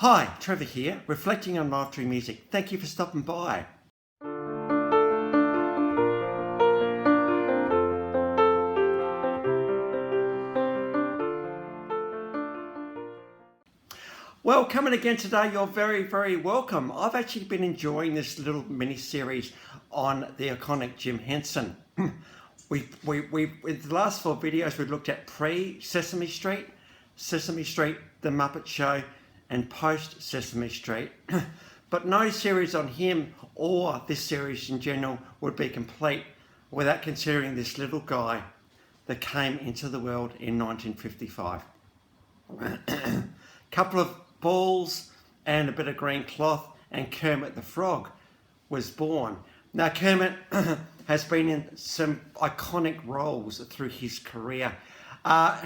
Hi, Trevor here, reflecting on life through music. Thank you for stopping by. Well, coming again today, you're very, very welcome. I've actually been enjoying this little mini-series on the iconic Jim Henson. In the last 4 videos, we've looked at pre-Sesame Street, Sesame Street, The Muppet Show, and post-Sesame Street. But no series on him or this series in general would be complete without considering this little guy that came into the world in 1955. Couple of balls and a bit of green cloth, and Kermit the Frog was born. Now Kermit has been in some iconic roles through his career.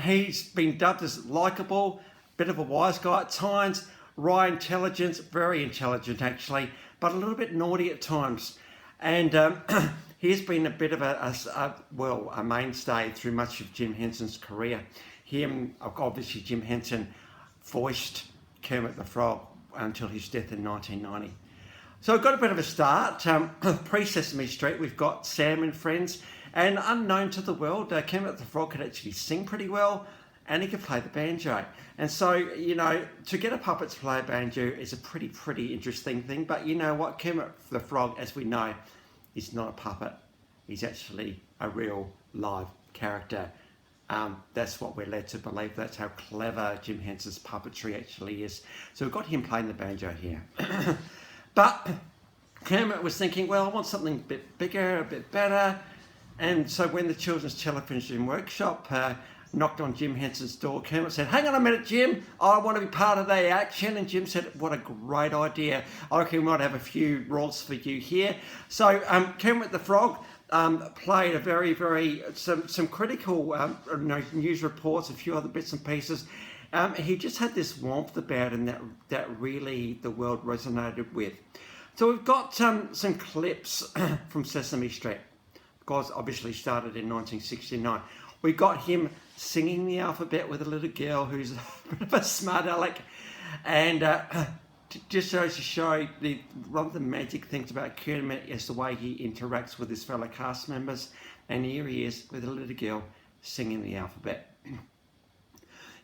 He's been dubbed as likeable, bit of a wise guy at times, wry intelligence, very intelligent actually, but a little bit naughty at times. And he's been a bit of a mainstay through much of Jim Henson's career. Obviously Jim Henson voiced Kermit the Frog until his death in 1990. So we've got a bit of a start. Pre-Sesame Street, we've got Sam and Friends, and unknown to the world, Kermit the Frog could actually sing pretty well, and he could play the banjo. And so, you know, to get a puppet to play a banjo is a pretty interesting thing. But you know what? Kermit the Frog, as we know, is not a puppet. He's actually a real live character. That's what we're led to believe. That's how clever Jim Henson's puppetry actually is. So we've got him playing the banjo here. But Kermit was thinking, well, I want something a bit bigger, a bit better. And so when the Children's Television Workshop knocked on Jim Henson's door, Kermit said, hang on a minute, Jim, I want to be part of the action. And Jim said, what a great idea. I reckon we might have a few roles for you here. So Kermit the Frog played some critical news reports, a few other bits and pieces. He just had this warmth about him that really the world resonated with. So we've got some clips from Sesame Street, because obviously started in 1969. We got him singing the alphabet with a little girl who's a bit of a smart aleck, and just shows to show one of the magic things about Kermit is the way he interacts with his fellow cast members, and here he is with a little girl singing the alphabet.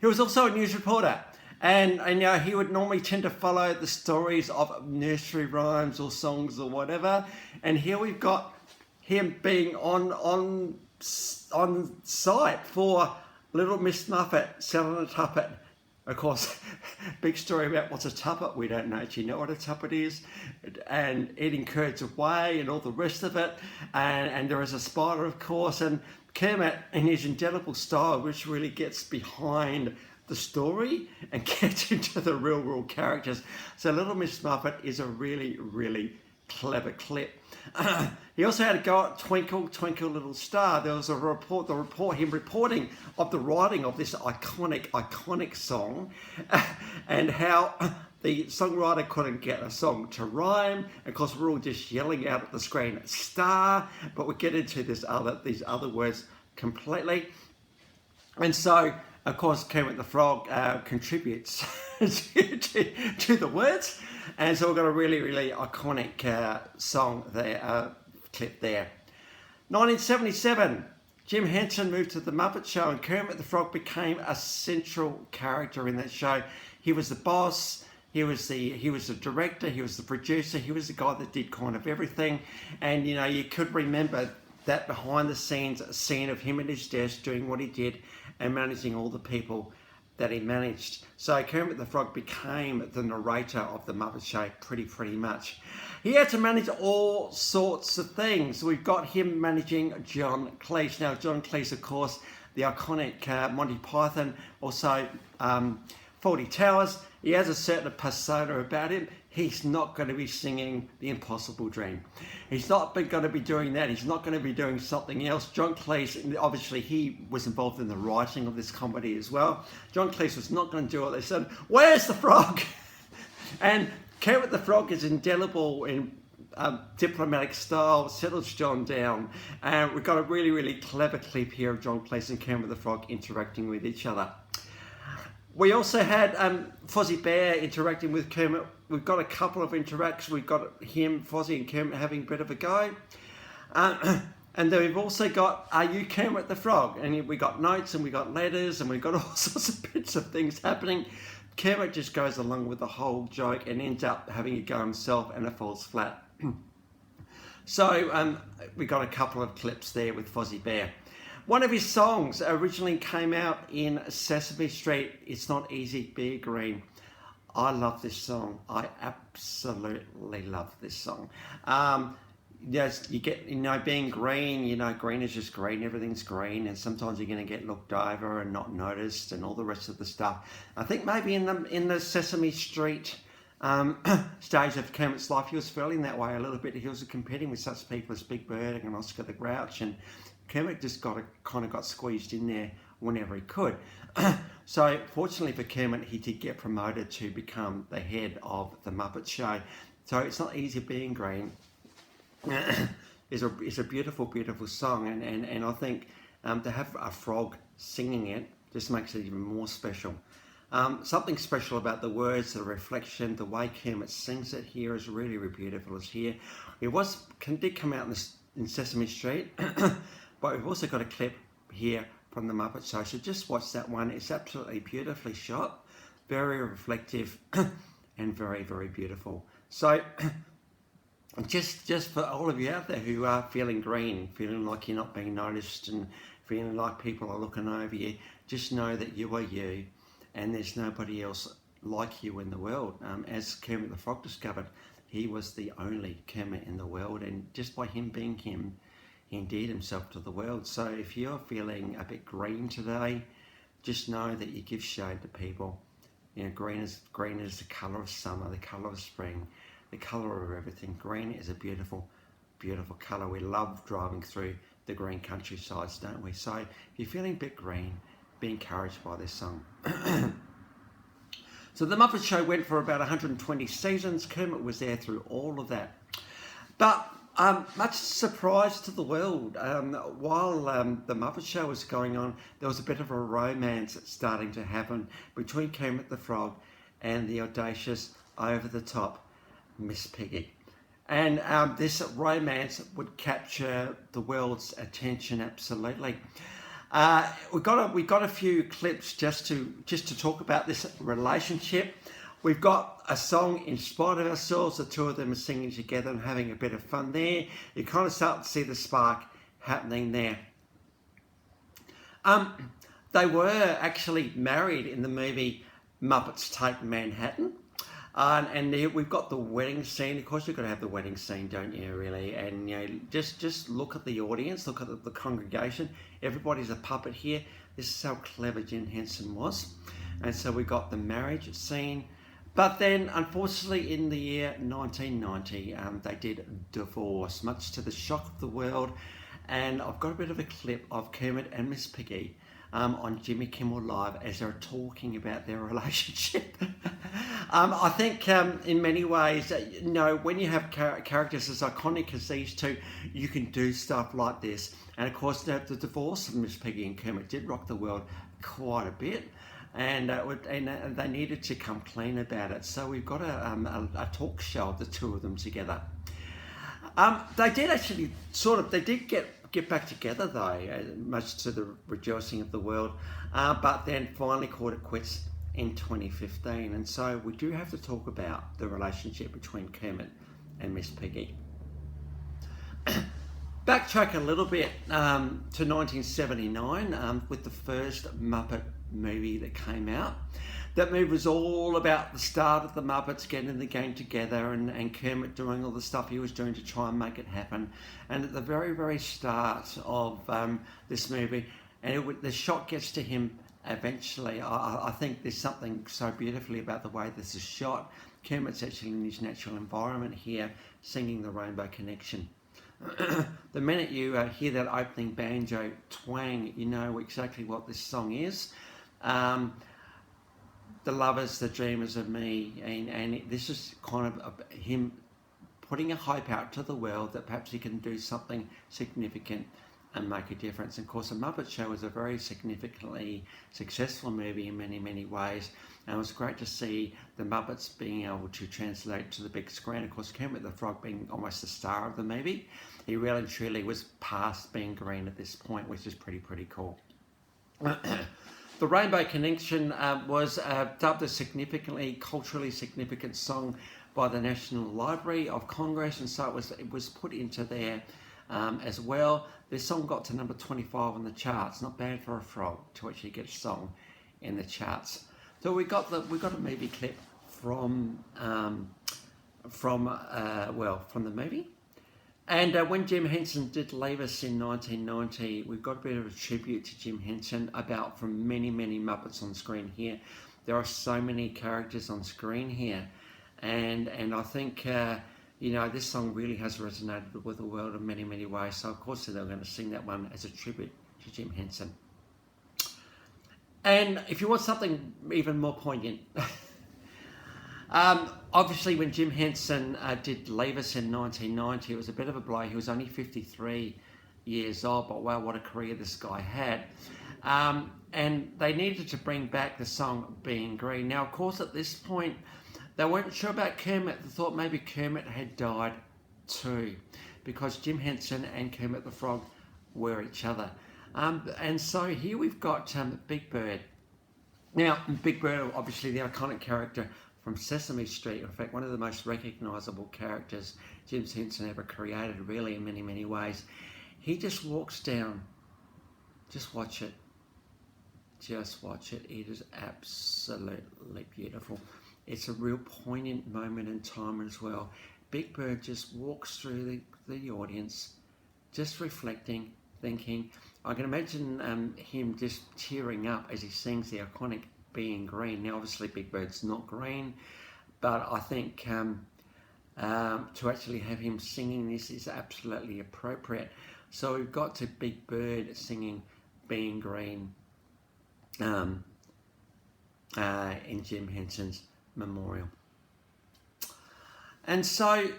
He was also a news reporter, and he would normally tend to follow the stories of nursery rhymes or songs or whatever, and here we've got him being on site for Little Miss Muppet selling a tuppet. Of course, big story about what's a tuppet. We don't actually know what a tuppet is, and eating curds of whey and all the rest of it. And there is a spider, of course, and Kermit in his indelible style, which really gets behind the story and gets into the real characters. So Little Miss Muppet is a really clever clip. He also had to go at Twinkle Twinkle Little Star. There was him reporting of the writing of this iconic song, and how the songwriter couldn't get a song to rhyme. Of course, we're all just yelling out at the screen, star, but we get into these other words completely. And so, of course, Kermit the Frog contributes to the words. And so we've got a really iconic song there, clip there. 1977, Jim Henson moved to The Muppet Show, and Kermit the Frog became a central character in that show. He was the boss, he was the director, he was the producer, he was the guy that did kind of everything. And you could remember that behind the scenes scene of him at his desk doing what he did and managing all the people that he managed. So Kermit the Frog became the narrator of The Muppet Show pretty much. He had to manage all sorts of things. We've got him managing John Cleese. Now John Cleese, of course, the iconic Monty Python, also Fawlty Towers. He has a certain persona about him. He's not going to be singing The Impossible Dream. He's not going to be doing that. He's not going to be doing something else. John Cleese, obviously he was involved in the writing of this comedy as well. John Cleese was not going to do what they said. Where's the frog? And Kermit the Frog is indelible in diplomatic style, settles John down. And we've got a really clever clip here of John Cleese and Kermit the Frog interacting with each other. We also had Fozzie Bear interacting with Kermit. We've got a couple of interactions. We've got him, Fozzie and Kermit having a bit of a go. And then we've also got Are You Kermit the Frog? And we got notes and we got letters and we've got all sorts of bits of things happening. Kermit just goes along with the whole joke and ends up having a go himself and it falls flat. So we got a couple of clips there with Fozzie Bear. One of his songs originally came out in Sesame Street. It's Not Easy, Bein Green. I love this song. I absolutely love this song. Yes, you get, being green, green is just green, everything's green, and sometimes you're going to get looked over and not noticed and all the rest of the stuff. I think maybe in the Sesame Street stage of Kermit's life, he was feeling that way a little bit. He was competing with such people as Big Bird and Oscar the Grouch, and Kermit just kind of got squeezed in there whenever he could. So fortunately for Kermit, he did get promoted to become the head of the Muppet Show. So It's Not Easy Being Green is a beautiful, beautiful song, and I think to have a frog singing it just makes it even more special. Something special about the words, the reflection, the way Kermit sings it here is really, really beautiful. It's here. It did come out in Sesame Street, but we've also got a clip here from the Muppet Show. So just watch that one. It's absolutely beautifully shot, very reflective, and very, very beautiful. So just for all of you out there who are feeling green, feeling like you're not being noticed and feeling like people are looking over you, just know that you are you and there's nobody else like you in the world. As Kermit the Frog discovered, he was the only Kermit in the world, and just by him being him, he endeared himself to the world. So if you're feeling a bit green today, just know that you give shade to people. Green is the colour of summer, the colour of spring, the colour of everything. Green is a beautiful, beautiful colour. We love driving through the green countrysides, don't we? So if you're feeling a bit green, be encouraged by this song. So the Muppet Show went for about 120 seasons. Kermit was there through all of that. But much surprise to the world, while the Muppet Show was going on, there was a bit of a romance starting to happen between Kermit the Frog and the audacious, over-the-top Miss Piggy. And this romance would capture the world's attention absolutely. We got a few clips just to talk about this relationship. We've got a song, In Spite of Ourselves. The two of them are singing together and having a bit of fun there. You kind of start to see the spark happening there. They were actually married in the movie Muppets Take Manhattan. And we've got the wedding scene. Of course, you've got to have the wedding scene, don't you, really? And just look at the audience, look at the congregation. Everybody's a puppet here. This is how clever Jim Henson was. And so we got the marriage scene. But then, unfortunately, in the year 1990, they did divorce, much to the shock of the world. And I've got a bit of a clip of Kermit and Miss Piggy on Jimmy Kimmel Live as they're talking about their relationship. I think in many ways, when you have characters as iconic as these two, you can do stuff like this. And of course, the divorce of Miss Piggy and Kermit did rock the world quite a bit. And they needed to come clean about it. So we've got a talk show of the two of them together. They did actually they did get back together though, much to the rejoicing of the world, but then finally called it quits in 2015. And so we do have to talk about the relationship between Kermit and Miss Piggy. Backtrack a little bit to 1979 with the first Muppet movie that came out. That movie was all about the start of the Muppets getting the gang together and Kermit doing all the stuff he was doing to try and make it happen. And at the very, very start of this movie, and the shot gets to him eventually. I think there's something so beautifully about the way this is shot. Kermit's actually in his natural environment here, singing the Rainbow Connection. The minute you hear that opening banjo twang, you know exactly what this song is. The lovers, the dreamers of me, and this is kind of him putting a hope out to the world that perhaps he can do something significant and make a difference. And of course, The Muppet Show was a very significantly successful movie in many, many ways. And it was great to see the Muppets being able to translate to the big screen. Of course, Kermit the Frog being almost the star of the movie. He really and truly was past Bein Green at this point, which is pretty cool. The Rainbow Connection was dubbed a significantly culturally significant song by the National Library of Congress, and so it was put into there as well. This song got to number 25 on the charts. Not bad for a frog to actually get a song in the charts. So we got a movie clip from the movie. And when Jim Henson did leave us in 1990, we've got a bit of a tribute to Jim Henson from many, many Muppets on screen here. There are so many characters on screen here. And I think, this song really has resonated with the world in many, many ways. So, of course, they're going to sing that one as a tribute to Jim Henson. And if you want something even more poignant, obviously when Jim Henson did leave us in 1990, it was a bit of a blow. He was only 53 years old, but wow, what a career this guy had. And they needed to bring back the song Bein Green. Now, of course, at this point, they weren't sure about Kermit. They thought maybe Kermit had died too, because Jim Henson and Kermit the Frog were each other. And so here we've got Big Bird. Now, Big Bird, obviously the iconic character from Sesame Street, in fact, one of the most recognisable characters Jim Henson ever created, really, in many, many ways. He just walks down. Just watch it. Just watch it. It is absolutely beautiful. It's a real poignant moment in time as well. Big Bird just walks through the audience, just reflecting, thinking. I can imagine him just tearing up as he sings the iconic Bein Green. Now, obviously, Big Bird's not green, but I think to actually have him singing this is absolutely appropriate. So we've got to Big Bird singing Bein Green in Jim Henson's memorial. And so,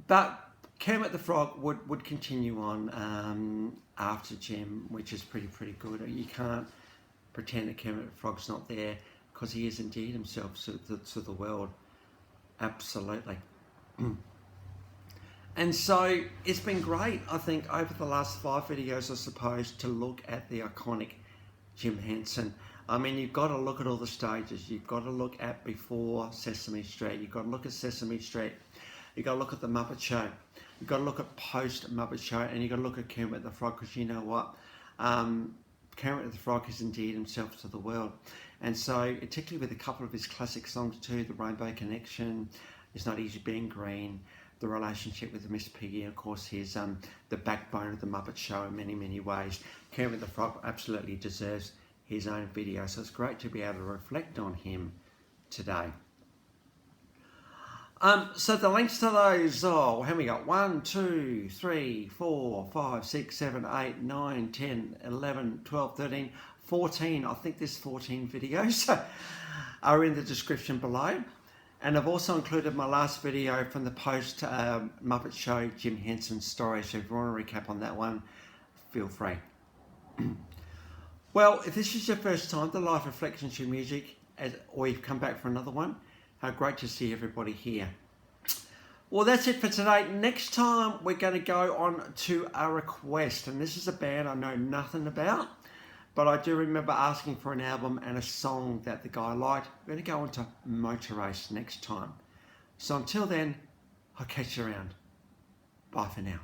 but Kermit the Frog would continue on after Jim, which is pretty good. You can't pretend that Kermit the Frog's not there, because he is indeed himself to the world. Absolutely. And so it's been great, I think, over the last 5 videos, I suppose, to look at the iconic Jim Henson. I mean, you've got to look at all the stages. You've got to look at before Sesame Street. You've got to look at Sesame Street. You've got to look at the Muppet Show. You've got to look at post Muppet Show, and you've got to look at Kermit the Frog, because you know what? Kermit the Frog is indeed himself to the world. And so, particularly with a couple of his classic songs too, The Rainbow Connection, It's Not Easy Being Green, the relationship with Miss Piggy, and of course he's the backbone of the Muppet Show in many, many ways. Kermit the Frog absolutely deserves his own video, so it's great to be able to reflect on him today. So the links to those, how many we got? 1, 2, 3, 4, 5, 6, 7, 8, 9, 10, 11, 12, 13, 14. I think there's 14 videos are in the description below. And I've also included my last video from the post Muppet Show Jim Henson story. So if you want to recap on that one, feel free. Well, if this is your first time to Life Reflections Through Music, or you've come back for another one, how great to see everybody here. Well, that's it for today. Next time, we're going to go on to a request. And this is a band I know nothing about, but I do remember asking for an album and a song that the guy liked. We're going to go on to Motor Race next time. So until then, I'll catch you around. Bye for now.